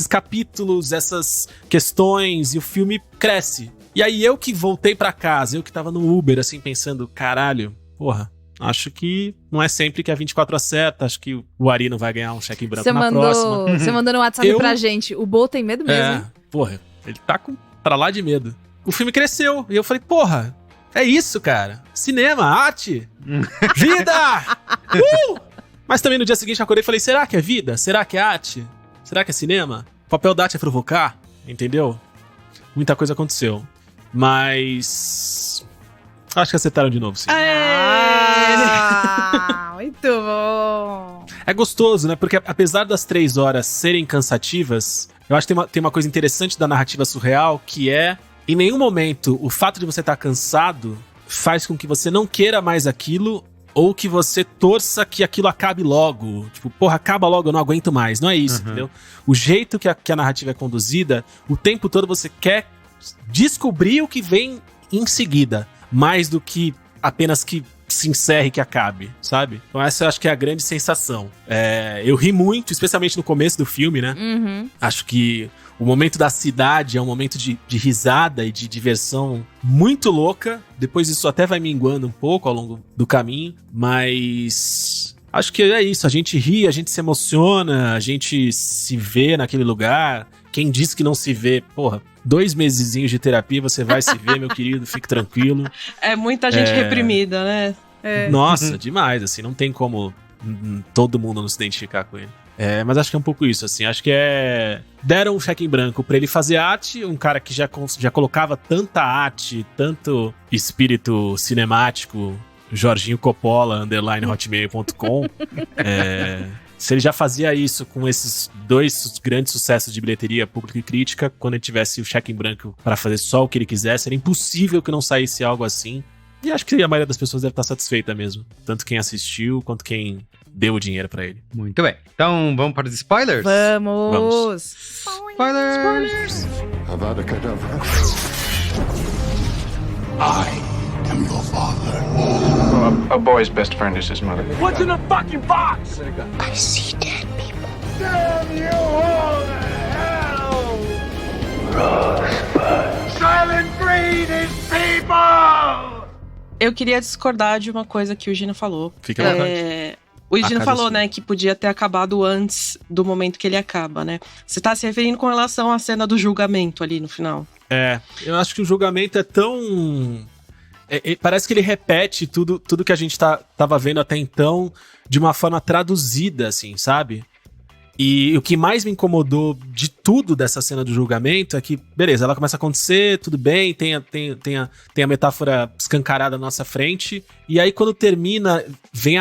capítulos, essas questões, e o filme cresce. E aí eu que voltei pra casa, eu que tava no Uber, assim, pensando, caralho, porra, acho que não é sempre que a 24 acerta, acho que o Ari não vai ganhar um cheque em branco na próxima. Você mandou no WhatsApp pra gente, o Bo tem medo mesmo, hein? Porra, ele tá pra lá de medo. O filme cresceu, e eu falei, porra, é isso, cara. Cinema, arte, vida! Mas também no dia seguinte eu acordei e falei, será que é vida? Será que é arte? Será que é cinema? O papel da arte é provocar, entendeu? Muita coisa aconteceu. Mas... acho que acertaram de novo, sim. Muito bom! É gostoso, né? Porque apesar das 3 horas serem cansativas, eu acho que tem uma coisa interessante da narrativa surreal, que é, em nenhum momento, o fato de você estar cansado faz com que você não queira mais aquilo, ou que você torça que aquilo acabe logo. Tipo, porra, acaba logo, eu não aguento mais. Não é isso, entendeu? O jeito que a narrativa é conduzida, o tempo todo você quer descobrir o que vem em seguida, mais do que apenas que se encerre, que acabe, sabe? Então essa eu acho que é a grande sensação. Eu ri muito, especialmente no começo do filme, né? Uhum. Acho que o momento da cidade é um momento de risada e de diversão muito louca. Depois isso até vai minguando um pouco ao longo do caminho, mas acho que é isso. A gente ri, a gente se emociona, a gente se vê naquele lugar. Quem diz que não se vê, porra, 2 mesezinhos de terapia você vai se ver, meu querido, fique tranquilo. É muita gente reprimida, né? Nossa, demais, assim, não tem como todo mundo não se identificar com ele. Mas acho que é um pouco isso, assim, acho que deram um cheque em branco pra ele fazer arte, um cara que já colocava tanta arte, tanto espírito cinemático, Jorginho Coppola, _hotmail.com, se ele já fazia isso com esses 2 grandes sucessos de bilheteria pública e crítica, quando ele tivesse o cheque em branco pra fazer só o que ele quisesse, era impossível que não saísse algo assim. E acho que a maioria das pessoas deve estar satisfeita mesmo. Tanto quem assistiu, quanto quem deu o dinheiro pra ele. Muito bem. Então, vamos para os spoilers? Vamos! Spoilers! Avada Kedavra. I am your father. A boy's best friend is his mother. What's in the fucking box? I see dead people. Damn you all to hell! Rosebud. Silent Breed is people! Eu queria discordar de uma coisa que o Gino falou. Fica à vontade. O Gino falou, né, que podia ter acabado antes do momento que ele acaba, né? Você tá se referindo com relação à cena do julgamento ali no final. Eu acho que o julgamento é tão... parece que ele repete tudo que a gente tava vendo até então de uma forma traduzida, assim, sabe? E o que mais me incomodou de tudo dessa cena do julgamento é que, beleza, ela começa a acontecer, tudo bem, tem a metáfora escancarada na nossa frente, e aí quando termina, vem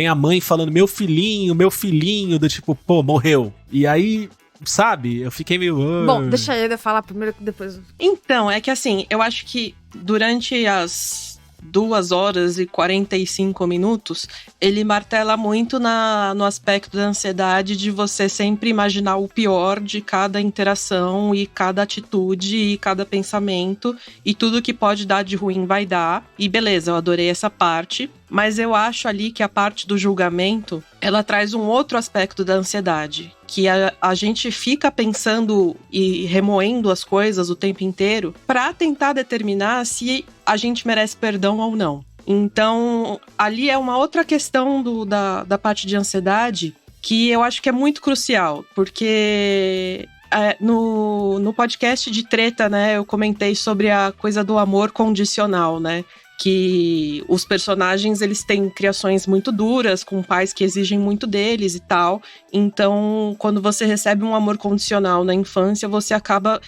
a mãe falando, meu filhinho, do tipo, pô, morreu. E aí, sabe, eu fiquei meio... Bom, deixa ele falar primeiro que depois... Então, é que assim, eu acho que durante as 2 horas e 45 minutos, ele martela muito no aspecto da ansiedade de você sempre imaginar o pior de cada interação e cada atitude e cada pensamento, e tudo que pode dar de ruim vai dar. E beleza, eu adorei essa parte, mas eu acho ali que a parte do julgamento, ela traz um outro aspecto da ansiedade, que a gente fica pensando e remoendo as coisas o tempo inteiro pra tentar determinar se a gente merece perdão ou não. Então, ali é uma outra questão da parte de ansiedade que eu acho que é muito crucial, porque no podcast de treta, né, eu comentei sobre a coisa do amor condicional, né? Que os personagens, eles têm criações muito duras, com pais que exigem muito deles e tal. Então, quando você recebe um amor condicional na infância, você acaba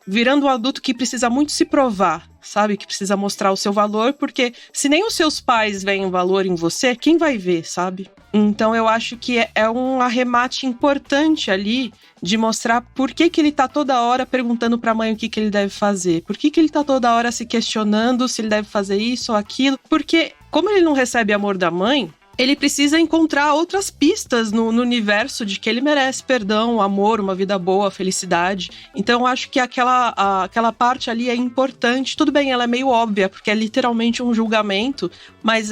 virando um adulto que precisa muito se provar, sabe? Que precisa mostrar o seu valor, porque se nem os seus pais veem valor em você, quem vai ver, sabe? Então eu acho que é um arremate importante ali de mostrar por que ele tá toda hora perguntando pra mãe o que ele deve fazer. Por que ele tá toda hora se questionando se ele deve fazer isso ou aquilo. Porque como ele não recebe amor da mãe, ele precisa encontrar outras pistas no universo de que ele merece perdão, amor, uma vida boa, felicidade. Então eu acho que aquela parte ali é importante. Tudo bem, ela é meio óbvia, porque é literalmente um julgamento, mas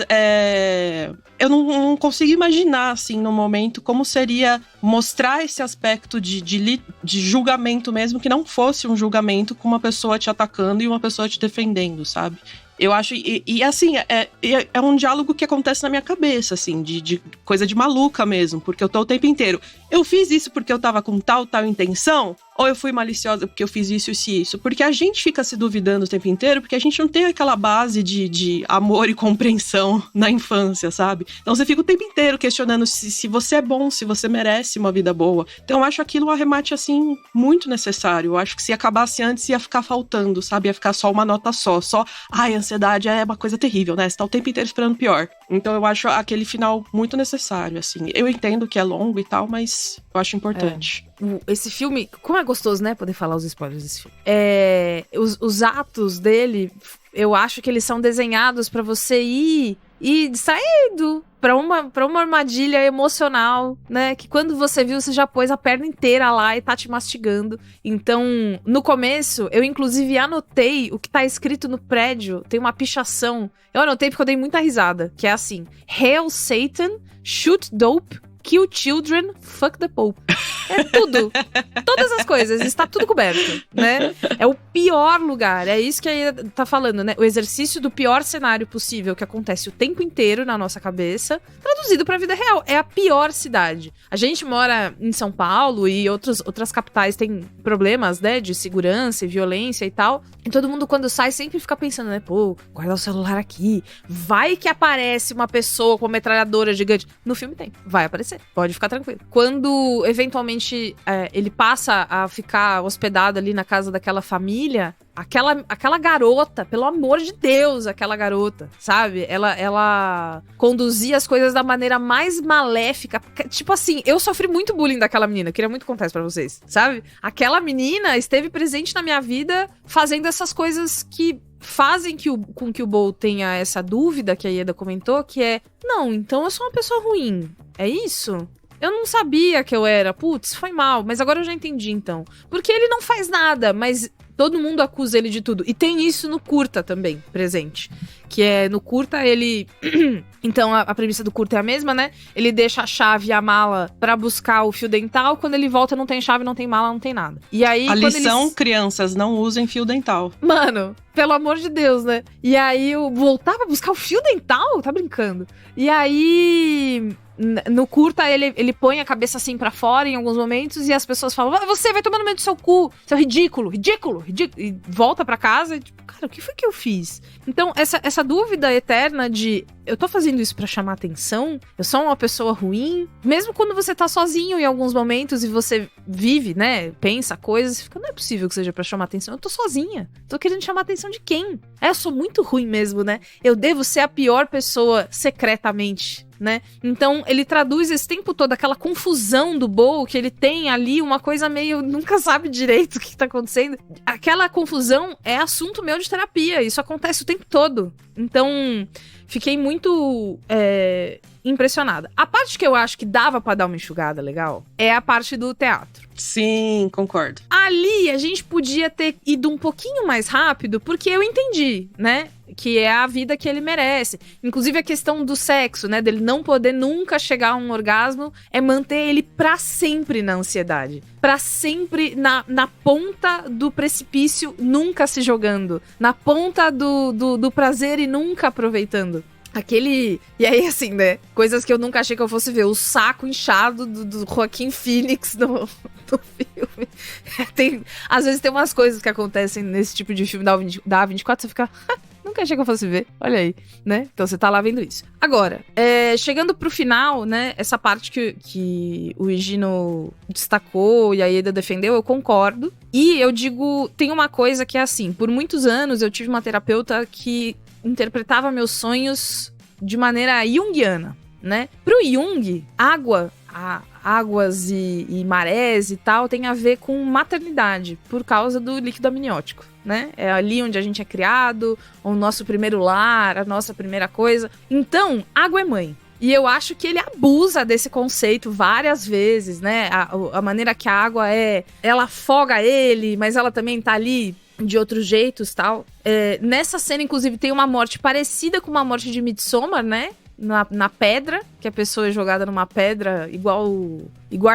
eu não consigo imaginar, assim, no momento, como seria mostrar esse aspecto de julgamento mesmo, que não fosse um julgamento com uma pessoa te atacando e uma pessoa te defendendo, sabe? Eu acho, e assim, é um diálogo que acontece na minha cabeça, assim, de coisa de maluca mesmo, porque eu tô o tempo inteiro, eu fiz isso porque eu tava com tal intenção, ou eu fui maliciosa porque eu fiz isso e isso, porque a gente fica se duvidando o tempo inteiro, porque a gente não tem aquela base de amor e compreensão na infância, sabe? Então você fica o tempo inteiro questionando se você é bom, se você merece uma vida boa. Então eu acho aquilo um arremate, assim, muito necessário. Eu acho que se acabasse antes ia ficar faltando, sabe? Ia ficar só uma nota só, ai, ansiedade é uma coisa terrível, né? Você tá o tempo inteiro esperando pior. Então eu acho aquele final muito necessário, assim. Eu entendo que é longo e tal, mas eu acho importante. Esse filme, como é gostoso, né, poder falar os spoilers desse filme. Os atos dele, eu acho que eles são desenhados pra você ir e distraído pra uma armadilha emocional, né? Que quando você viu, você já pôs a perna inteira lá e tá te mastigando. Então, no começo, eu inclusive anotei o que tá escrito no prédio. Tem uma pichação. Eu anotei porque eu dei muita risada. Que é assim: Hail Satan, shoot dope, kill children, fuck the Pope. É tudo. Todas as coisas. Está tudo coberto, né? É o pior lugar. É isso que aí tá falando, né? O exercício do pior cenário possível que acontece o tempo inteiro na nossa cabeça, traduzido pra vida real. É a pior cidade. A gente mora em São Paulo e outras capitais têm problemas, né? De segurança e violência e tal. E todo mundo, quando sai, sempre fica pensando, né? Pô, guarda o celular aqui. Vai que aparece uma pessoa com uma metralhadora gigante. No filme tem. Vai aparecer. Pode ficar tranquilo. Quando, eventualmente, ele passa a ficar hospedado ali na casa daquela família, aquela garota, pelo amor de Deus, aquela garota, sabe? Ela conduzia as coisas da maneira mais maléfica. Tipo assim, eu sofri muito bullying daquela menina, eu queria muito contar isso pra vocês, sabe? Aquela menina esteve presente na minha vida fazendo essas coisas que fazem com que o Bo tenha essa dúvida que a Ieda comentou, que é, não, então eu sou uma pessoa ruim, é isso? Eu não sabia que eu era, putz, foi mal, mas agora eu já entendi então. Porque ele não faz nada, mas todo mundo acusa ele de tudo. E tem isso no curta também, presente. Que é, no curta, ele... Então, a premissa do curta é a mesma, né? Ele deixa a chave e a mala pra buscar o fio dental. Quando ele volta, não tem chave, não tem mala, não tem nada. E aí, a lição, crianças, não usem fio dental. Mano, pelo amor de Deus, né? E aí, eu voltar pra buscar o fio dental? Tá brincando. E aí... No curta, ele põe a cabeça assim pra fora em alguns momentos e as pessoas falam, você vai tomar no meio do seu cu, seu ridículo. E volta pra casa e tipo, cara, o que foi que eu fiz? Então, essa dúvida eterna de, eu tô fazendo isso pra chamar atenção? Eu sou uma pessoa ruim? Mesmo quando você tá sozinho em alguns momentos e você vive, né, pensa coisas, você fica, não é possível que seja pra chamar atenção, eu tô sozinha. Tô querendo chamar atenção de quem? Eu sou muito ruim mesmo, né? Eu devo ser a pior pessoa secretamente, né? Então, ele traduz esse tempo todo aquela confusão do Bo, que ele tem ali uma coisa meio... Nunca sabe direito o que tá acontecendo. Aquela confusão é assunto meu de terapia. Isso acontece o tempo todo. Então, fiquei muito impressionada. A parte que eu acho que dava pra dar uma enxugada legal é a parte do teatro. Sim, concordo. Ali, a gente podia ter ido um pouquinho mais rápido, porque eu entendi, né? Que é a vida que ele merece. Inclusive a questão do sexo, né? Dele não poder nunca chegar a um orgasmo, é manter ele pra sempre na ansiedade. Pra sempre na ponta do precipício, nunca se jogando. Na ponta do prazer e nunca aproveitando. E aí, assim, né? Coisas que eu nunca achei que eu fosse ver. O saco inchado do Joaquin Phoenix no filme. Às vezes tem umas coisas que acontecem nesse tipo de filme da A24, você fica... Nunca achei que eu fosse ver, olha aí, né? Então você tá lá vendo isso. Agora, chegando pro final, né? Essa parte que o Higino destacou e a Ieda defendeu, eu concordo. E eu digo, tem uma coisa que é assim, por muitos anos eu tive uma terapeuta que interpretava meus sonhos de maneira junguiana, né? Pro Jung, águas e marés e tal tem a ver com maternidade, por causa do líquido amniótico, né? É ali onde a gente é criado, o nosso primeiro lar, a nossa primeira coisa. Então, água é mãe. E eu acho que ele abusa desse conceito várias vezes, né? A maneira que a água ela afoga ele, mas ela também tá ali de outros jeitos, tal. Nessa cena, inclusive, tem uma morte parecida com uma morte de Midsommar, né? Na pedra, que a pessoa é jogada numa pedra, igual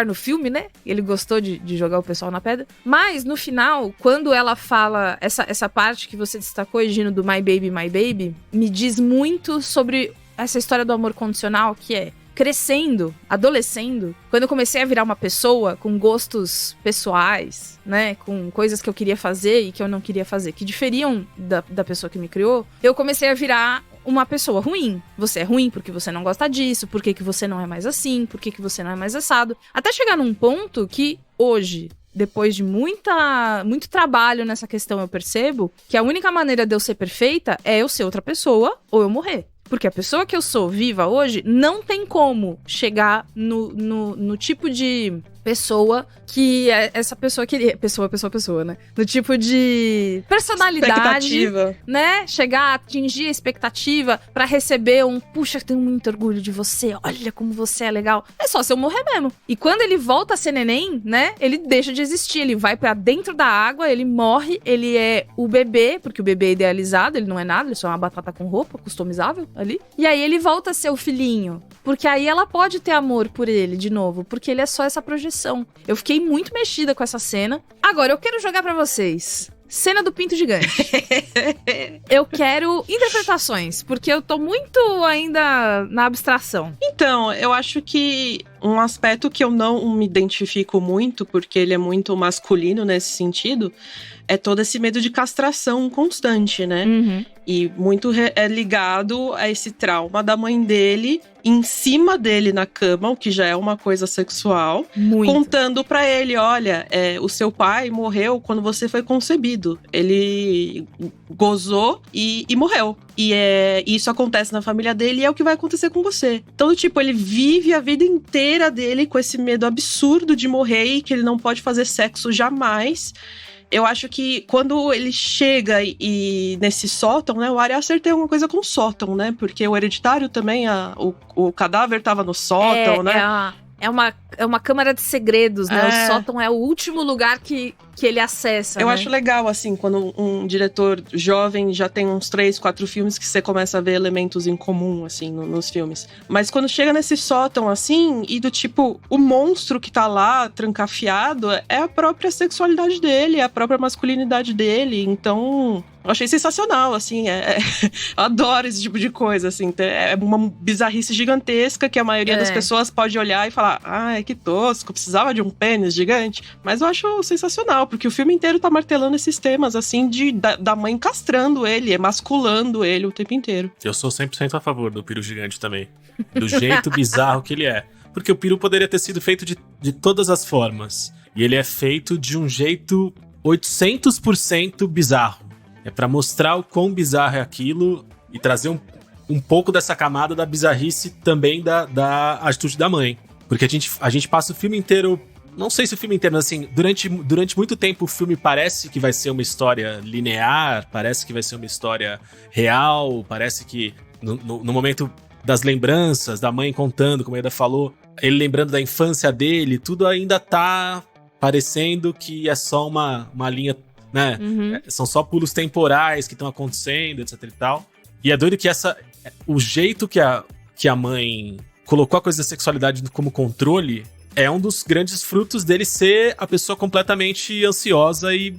no filme, né? Ele gostou de jogar o pessoal na pedra. Mas, no final, quando ela fala essa parte que você destacou, Gino, do My Baby, me diz muito sobre essa história do amor condicional, que é crescendo, adolescendo, quando eu comecei a virar uma pessoa com gostos pessoais, né, com coisas que eu queria fazer e que eu não queria fazer, que diferiam da pessoa que me criou, eu comecei a virar uma pessoa ruim. Você é ruim porque você não gosta disso, por que você não é mais assim, por que você não é mais assado. Até chegar num ponto que hoje, depois de muito trabalho nessa questão, eu percebo que a única maneira de eu ser perfeita é eu ser outra pessoa ou eu morrer. Porque a pessoa que eu sou viva hoje não tem como chegar no tipo de pessoa que essa pessoa queria. Pessoa, né? Do tipo de personalidade. Expectativa. Né? Chegar a atingir a expectativa pra receber puxa, tenho muito orgulho de você, olha como você é legal. É só se eu morrer mesmo. E quando ele volta a ser neném, né? Ele deixa de existir, ele vai pra dentro da água, ele morre, ele é o bebê, porque o bebê é idealizado, ele não é nada, ele só é uma batata com roupa, customizável ali. E aí ele volta a ser o filhinho, porque aí ela pode ter amor por ele de novo, porque ele é só essa projeção. Eu fiquei muito mexida com essa cena. Agora, eu quero jogar pra vocês. Cena do pinto gigante. Eu quero interpretações, porque eu tô muito ainda na abstração. Então, eu acho que um aspecto que eu não me identifico muito, porque ele é muito masculino nesse sentido, é todo esse medo de castração constante, né? Uhum. E muito é ligado a esse trauma da mãe dele em cima dele na cama, o que já é uma coisa sexual. Muito. Contando pra ele, olha, o seu pai morreu quando você foi concebido. Ele gozou e morreu. E isso acontece na família dele e é o que vai acontecer com você. Então, tipo, ele vive a vida inteira dele com esse medo absurdo de morrer e que ele não pode fazer sexo jamais. Eu acho que quando ele chega e nesse sótão, né? O Ari Aster tem alguma coisa com o sótão, né? Porque o Hereditário também, o cadáver tava no sótão, né? É uma câmara de segredos, né? O sótão é o último lugar que ele acessa, Eu né? acho legal, assim, quando um diretor jovem já tem uns 3, 4 filmes que você começa a ver elementos em comum, assim, nos filmes. Mas quando chega nesse sótão, assim, e do tipo, o monstro que tá lá, trancafiado, é a própria sexualidade dele, é a própria masculinidade dele. Então, eu achei sensacional, assim, eu adoro esse tipo de coisa, assim. É uma bizarrice gigantesca que a maioria das pessoas pode olhar e falar, que tosco, precisava de um pênis gigante. Mas eu acho sensacional, porque o filme inteiro tá martelando esses temas, assim, da mãe castrando ele, emasculando ele o tempo inteiro. Eu sou 100% a favor do peru gigante também. Do jeito bizarro que ele é. Porque o peru poderia ter sido feito de todas as formas. E ele é feito de um jeito 800% bizarro. É pra mostrar o quão bizarro é aquilo e trazer um pouco dessa camada da bizarrice também da atitude da mãe. Porque a gente passa o filme inteiro... Não sei se o filme inteiro, mas assim, durante muito tempo o filme parece que vai ser uma história linear, parece que vai ser uma história real, parece que no momento das lembranças, da mãe contando, como a Eda falou, ele lembrando da infância dele, tudo ainda tá parecendo que é só uma linha, né? Uhum. São só pulos temporais que estão acontecendo, etc e tal. E é doido que o jeito que a mãe colocou a coisa da sexualidade como controle é um dos grandes frutos dele ser a pessoa completamente ansiosa e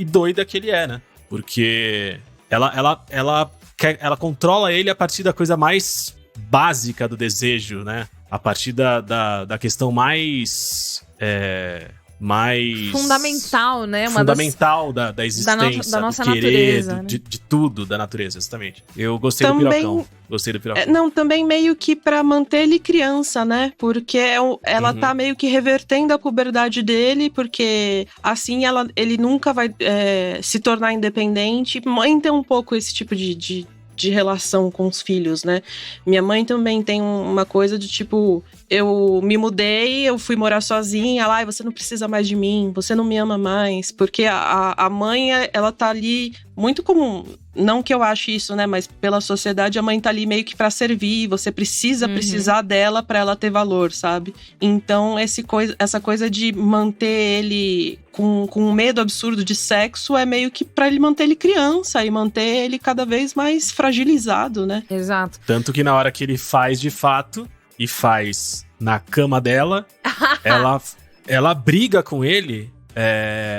doida que ele é, né? Porque ela controla ele a partir da coisa mais básica do desejo, né? A partir da questão mais fundamental, né? Fundamental da existência, da nossa do querer, natureza, né? de tudo da natureza, exatamente. Eu gostei Também, do pirocão. Gostei do pirocão. Não, também meio que pra manter ele criança, né? Porque ela tá meio que revertendo a puberdade dele, porque assim ele nunca vai se tornar independente. Mãe tem um pouco esse tipo de relação com os filhos, né? Minha mãe também tem uma coisa de tipo, eu me mudei, eu fui morar sozinha, lá, você não precisa mais de mim, você não me ama mais, porque a mãe, ela tá ali muito comum, não que eu ache isso, né, mas pela sociedade a mãe tá ali meio que pra servir, você precisar dela pra ela ter valor, sabe? Então essa coisa de manter ele com um medo absurdo de sexo é meio que pra ele manter ele criança e manter ele cada vez mais fragilizado, né? Exato. Tanto que na hora que ele faz de fato, e faz na cama dela, ela briga com ele,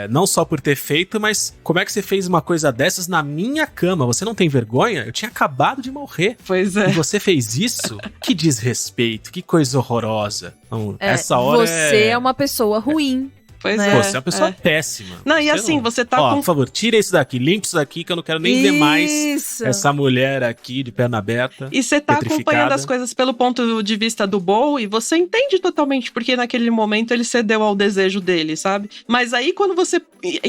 não só por ter feito, mas como é que você fez uma coisa dessas na minha cama? Você não tem vergonha? Eu tinha acabado de morrer. Pois é. E você fez isso? Que desrespeito, que coisa horrorosa. Então, essa hora você é uma pessoa ruim. Pois né? é. Pô, você é uma pessoa péssima. Não, e assim, você tá com... Por favor, tira isso daqui, limpa isso daqui, que eu não quero nem ver mais Isso. essa mulher aqui de perna aberta. E você tá petrificada. acompanhando as coisas pelo ponto de vista do Bo, e você entende totalmente porque naquele momento ele cedeu ao desejo dele, sabe? Mas aí quando você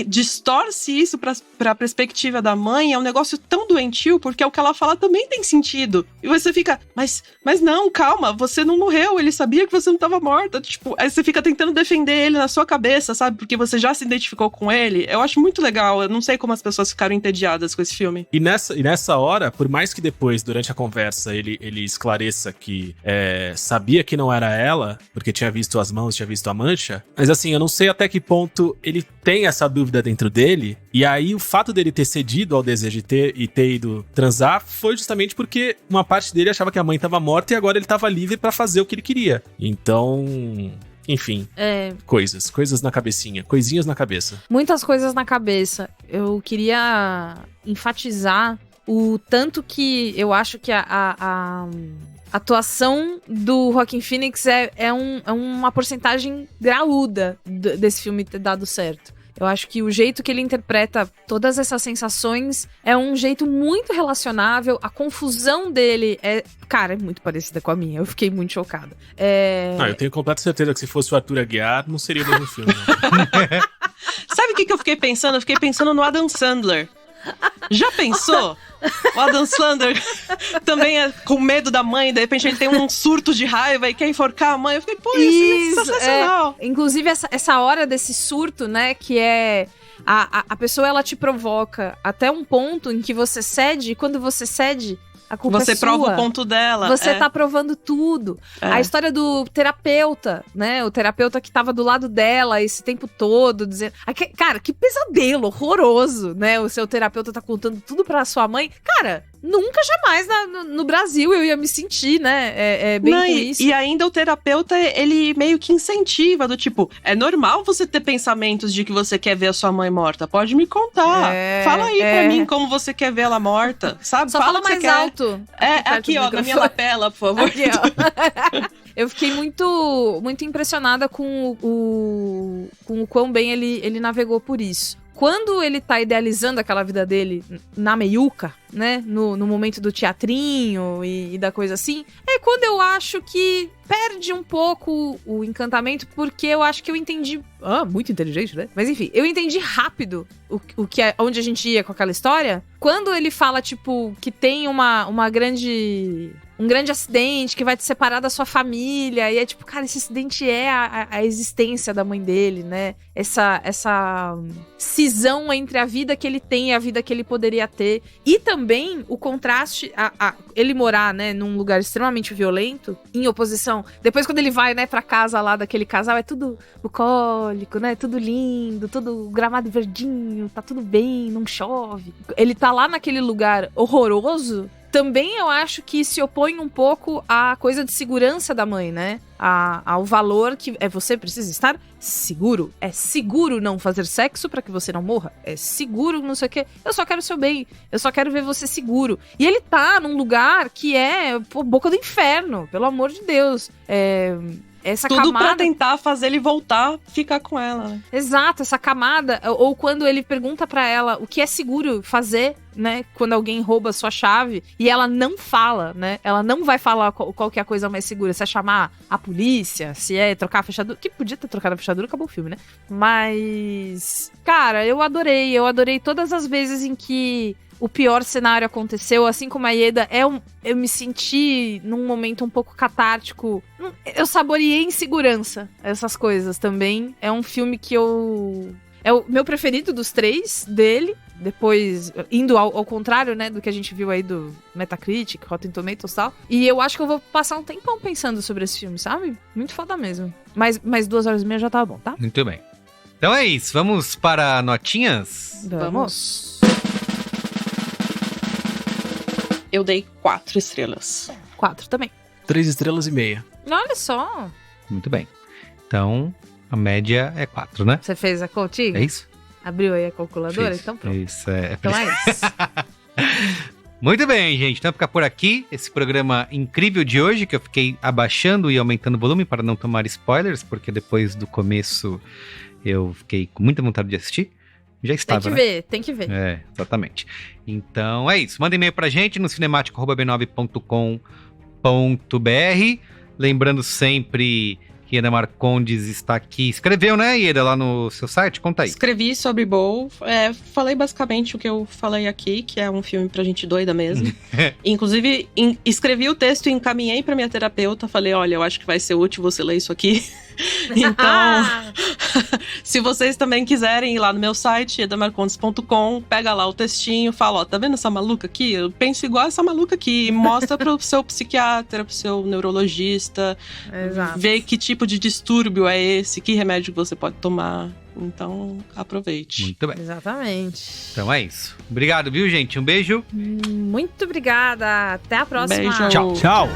distorce isso pra perspectiva da mãe, é um negócio tão doentio, porque o que ela fala também tem sentido. E você fica, mas não, calma, você não morreu, ele sabia que você não tava morta. Tipo, aí você fica tentando defender ele na sua cabeça, sabe? Porque você já se identificou com ele. Eu acho muito legal, eu não sei como as pessoas ficaram entediadas com esse filme. E nessa hora, por mais que depois, durante a conversa, ele esclareça que sabia que não era ela, porque tinha visto as mãos, tinha visto a mancha, mas assim, eu não sei até que ponto ele tem essa dúvida dentro dele, e aí o fato dele ter cedido ao desejo de ter ido transar foi justamente porque uma parte dele achava que a mãe estava morta e agora ele estava livre pra fazer o que ele queria. Então... Enfim, coisas na cabecinha, coisinhas na cabeça. Muitas coisas na cabeça. Eu queria enfatizar o tanto que eu acho que a atuação do Joaquin Phoenix é uma porcentagem graúda desse filme ter dado certo. Eu acho que o jeito que ele interpreta todas essas sensações é um jeito muito relacionável. A confusão dele é muito parecida com a minha. Eu fiquei muito chocada. Eu tenho completa certeza que se fosse o Arthur Aguiar, não seria o mesmo filme. Sabe o que eu fiquei pensando? Eu fiquei pensando no Adam Sandler. Já pensou? O Adam Sandler também é com medo da mãe, de repente ele tem um surto de raiva e quer enforcar a mãe. Eu fiquei, pô, isso é sensacional. Inclusive, essa hora desse surto, né, que é... A pessoa, ela te provoca até um ponto em que você cede, e quando você cede, a culpa você é sua. prova o ponto dela. Você tá provando tudo. A história do terapeuta, né? O terapeuta que tava do lado dela esse tempo todo, dizendo... Cara, que pesadelo horroroso, né? O seu terapeuta tá contando tudo pra sua mãe. Cara... Nunca, jamais no Brasil eu ia me sentir, né, bem com isso. E ainda o terapeuta, ele meio que incentiva, do tipo, é normal você ter pensamentos de que você quer ver a sua mãe morta, pode me contar. Fala aí pra mim como você quer ver ela morta, sabe? Só fala mais alto. Aqui, ó, na minha lapela, por favor. Aqui, ó. Eu fiquei muito, muito impressionada com o quão bem ele navegou por isso. Quando ele tá idealizando aquela vida dele na meiuca, né? No momento do teatrinho e da coisa assim, é quando eu acho que perde um pouco o encantamento, porque eu acho que eu entendi... muito inteligente, né? Mas enfim, eu entendi rápido onde a gente ia com aquela história. Quando ele fala, tipo, que tem um grande acidente que vai te separar da sua família. E é tipo, cara, esse acidente é a existência da mãe dele, né? Essa cisão entre a vida que ele tem e a vida que ele poderia ter. E também o contraste, ele morar, né, num lugar extremamente violento, em oposição. Depois, quando ele vai, né, pra casa lá daquele casal, é tudo bucólico, né? Tudo lindo, tudo gramado verdinho, tá tudo bem, não chove. Ele tá lá naquele lugar horroroso. Também eu acho que se opõe um pouco à coisa de segurança da mãe, né? Ao valor que você precisa estar seguro. É seguro não fazer sexo pra que você não morra. É seguro não sei o quê. Eu só quero o seu bem. Eu só quero ver você seguro. E ele tá num lugar que é boca do inferno. Pelo amor de Deus. Essa tudo camada... pra tentar fazer ele voltar, ficar com ela, né? Exato, essa camada. Ou quando ele pergunta pra ela o que é seguro fazer, né? Quando alguém rouba sua chave e ela não fala, né? Ela não vai falar qual que é a coisa mais segura. Se é chamar a polícia, se é trocar a fechadura. Que podia ter trocado a fechadura, acabou o filme, né? Mas... Cara, eu adorei. Eu adorei todas as vezes em que o pior cenário aconteceu, assim como a Ieda, eu me senti num momento um pouco catártico. Eu saboreei em segurança essas coisas também. É um filme que é o meu preferido dos três dele. Depois, indo ao contrário, né, do que a gente viu aí do Metacritic, Rotten Tomatoes e tal. E eu acho que eu vou passar um tempão pensando sobre esse filme, sabe? Muito foda mesmo. Mas 2h30 já tá bom, tá? Muito bem. Então é isso. Vamos para notinhas? Vamos. Eu dei 4 estrelas. 4 também. 3,5 estrelas. Olha só. Muito bem. Então, a média é 4, né? Você fez a continha? É isso? Abriu aí a calculadora? Fiz. Então pronto. Isso, Então é isso. Muito bem, gente. Então fica por aqui esse programa incrível de hoje, que eu fiquei abaixando e aumentando o volume para não tomar spoilers, porque depois do começo eu fiquei com muita vontade de assistir. Já estava, Tem que ver. É, exatamente. Então é isso. Manda e-mail pra gente no cinematic@b9.com.br. Lembrando sempre que Ieda Marcondes está aqui. Escreveu, né, Ieda, lá no seu site? Conta aí. Escrevi sobre Bow. Falei basicamente o que eu falei aqui, que é um filme pra gente doida mesmo. Inclusive, escrevi o texto e encaminhei pra minha terapeuta. Falei, olha, eu acho que vai ser útil você ler isso aqui. Então, se vocês também quiserem ir lá no meu site, edamarcondes.com, pega lá o textinho, fala, ó, tá vendo essa maluca aqui? Eu penso igual essa maluca aqui. Mostra pro seu psiquiatra, pro seu neurologista. Exato. Vê que tipo de distúrbio é esse, que remédio que você pode tomar. Então, aproveite. Muito bem. Exatamente. Então é isso. Obrigado, viu, gente? Um beijo. Muito obrigada. Até a próxima. Beijo. Tchau.